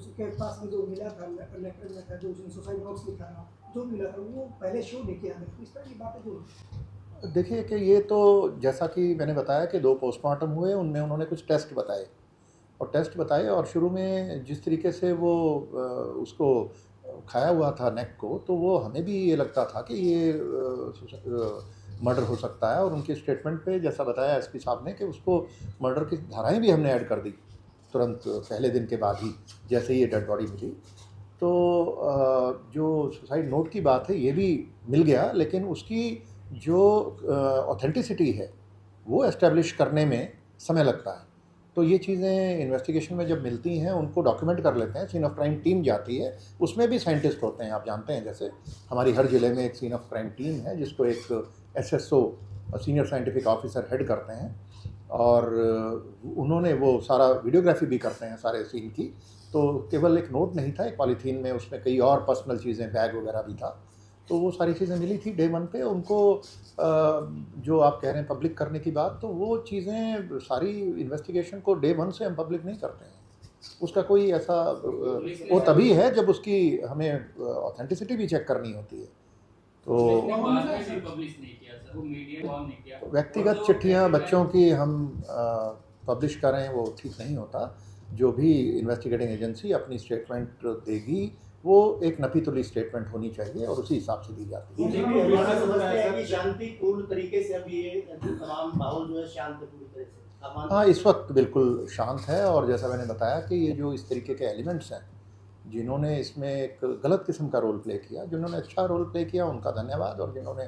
उसके पास में जो मिला था लेटर में था, जो उसने सुसाइड नोट्स लिखा था, जो मिला था वो पहले शो नहीं किया था। इस तरह की बातें जो देखिए कि ये तो जैसा कि मैंने बताया कि 2 पोस्टमार्टम हुए, उनमें उन्होंने कुछ टेस्ट बताए और शुरू में जिस तरीके से वो उसको खाया हुआ था नेक को, तो वो हमें भी ये लगता था कि ये मर्डर हो सकता है। और उनके स्टेटमेंट पे जैसा बताया एसपी साहब ने कि उसको मर्डर की धाराएं भी हमने ऐड कर दी तुरंत पहले दिन के बाद ही, जैसे ही ये डेड बॉडी मिली। तो जो सुसाइड नोट की बात है ये भी मिल गया, लेकिन उसकी जो ऑथेंटिसिटी है वो एस्टेब्लिश करने में समय लगता है। तो ये चीज़ें इन्वेस्टिगेशन में जब मिलती हैं उनको डॉक्यूमेंट कर लेते हैं, सीन ऑफ क्राइम टीम जाती है, उसमें भी साइंटिस्ट होते हैं, आप जानते हैं। जैसे हमारी हर ज़िले में एक सीन ऑफ क्राइम टीम है जिसको एक SSO senior scientific officer head करते हैं, और उन्होंने वो सारा वीडियोग्राफी भी करते हैं सारे सीन की। तो केवल एक नोट नहीं था, एक पॉलीथीन में उसमें कई और पर्सनल चीज़ें, बैग वगैरह भी था। तो वो सारी चीज़ें मिली थी डे 1 पे उनको। जो आप कह रहे हैं पब्लिक करने की बात, तो वो चीज़ें सारी इन्वेस्टिगेशन को डे 1 से हम पब्लिक नहीं करते हैं। उसका कोई ऐसा वो तभी है जब उसकी हमें ऑथेंटिसिटी भी चेक करनी होती है। तो व्यक्तिगत चिट्ठियाँ बच्चों की हम पब्लिश करें वो ठीक नहीं होता। जो भी इन्वेस्टिगेटिंग एजेंसी अपनी स्टेटमेंट देगी वो एक नपी-तुली स्टेटमेंट होनी चाहिए और उसी हिसाब से दी जाती है। शांतिपूर्ण तरीके से अभी ये तमाम माहौल जो है शांत पूरी तरह से। हाँ, इस वक्त बिल्कुल शांत है। और जैसा मैंने बताया कि ये जो इस तरीके के एलिमेंट्स हैं जिन्होंने इसमें एक गलत किस्म का रोल प्ले किया, जिन्होंने अच्छा रोल प्ले किया उनका धन्यवाद, और जिन्होंने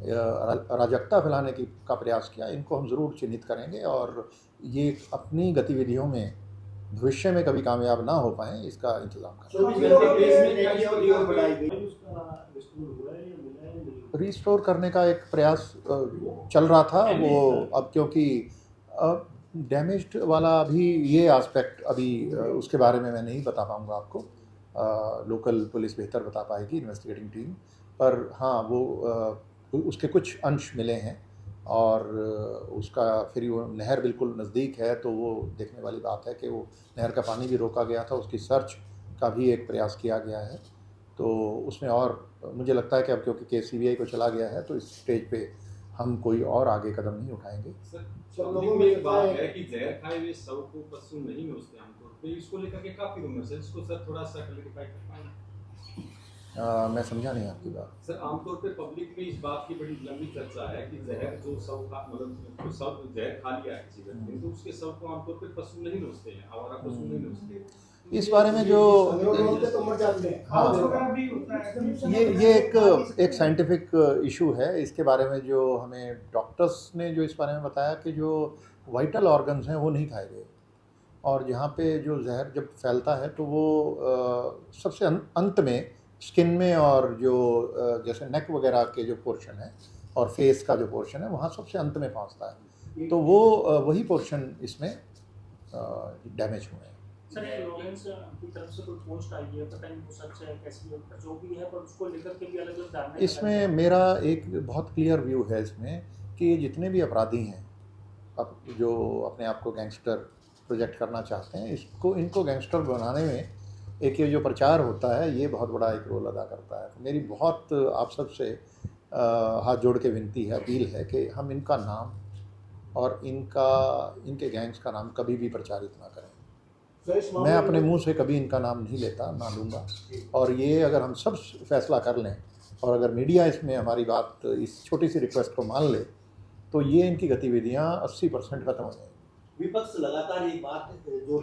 अराजकता फैलाने का प्रयास किया इनको हम ज़रूर चिन्हित करेंगे, और ये अपनी गतिविधियों में भविष्य में कभी कामयाब ना हो पाएँ इसका इंतज़ाम करें। रिस्टोर करने का एक प्रयास चल रहा था वो, अब क्योंकि डैमेज्ड वाला अभी ये एस्पेक्ट अभी उसके बारे में मैं नहीं बता पाऊँगा आपको। लोकल पुलिस बेहतर बता पाएगी, इन्वेस्टिगेटिंग टीम। पर हाँ, वो उसके कुछ अंश मिले हैं, और उसका फिर वो नहर बिल्कुल नज़दीक है, तो वो देखने वाली बात है कि वो नहर का पानी भी रोका गया था, उसकी सर्च का भी एक प्रयास किया गया है। तो उसमें और मुझे लगता है कि अब क्योंकि केस सीबीआई को चला गया है तो इस स्टेज पे हम कोई और आगे कदम नहीं उठाएंगे। सर, लोगों में एक बात है कि जहर खाए हुए शव को पशु नहीं नोचते आमतौर पे, इसको लेकर के काफ़ी रूमर्स है, इसको सर थोड़ा सा क्लैरिफाई कर पाएंगे? मैं समझा नहीं आपकी बात। सर, आमतौर पे पब्लिक में इस बात की बड़ी लंबी चर्चा है कि जहर जो शव का मतलब जो शव जहर खा लिया है किसी व्यक्ति ने, तो उसके शव को आमतौर पे पशु नहीं नोचते हैं, आवारा पशु नहीं नोचते। इस बारे में जो ये एक साइंटिफिक इशू है। इसके बारे में जो हमें डॉक्टर्स ने जो इस बारे में बताया कि जो वाइटल ऑर्गन्स हैं वो नहीं खाए गए, और जहाँ पे जो जहर जब फैलता है तो वो सबसे अंत में स्किन में, और जो जैसे नेक वगैरह के जो पोर्शन है और फेस का जो पोर्शन है वहाँ सबसे अंत में पहुँचता है। तो वो वही पोर्शन इसमें डैमेज हुए हैं। सर, लॉरेंस की तरफ से कोई पोस्ट आई है, पता नहीं वो सच है कैसी है, जो भी है, पर उसको लेकर के भी अलग-अलग धारणाएं। इसमें मेरा एक बहुत क्लियर व्यू है इसमें कि जितने भी अपराधी हैं, अब जो अपने आप को गैंगस्टर प्रोजेक्ट करना चाहते हैं, इनको गैंगस्टर बनाने में एक ये जो प्रचार होता है ये बहुत बड़ा एक रोल अदा करता है। तो मेरी बहुत आप सब से हाथ जोड़ के विनती है, अपील है कि हम इनका नाम और इनके गैंग्स का नाम कभी भी प्रचारित ना करें। मैं अपने मुंह से कभी इनका नाम नहीं लेता, ना लूँगा। और ये अगर हम सब फैसला कर लें और अगर मीडिया इसमें हमारी बात, इस छोटी सी रिक्वेस्ट को मान ले, तो ये इनकी गतिविधियाँ 80% खत्म हो जाएंगी। विपक्ष लगातार ये बात जो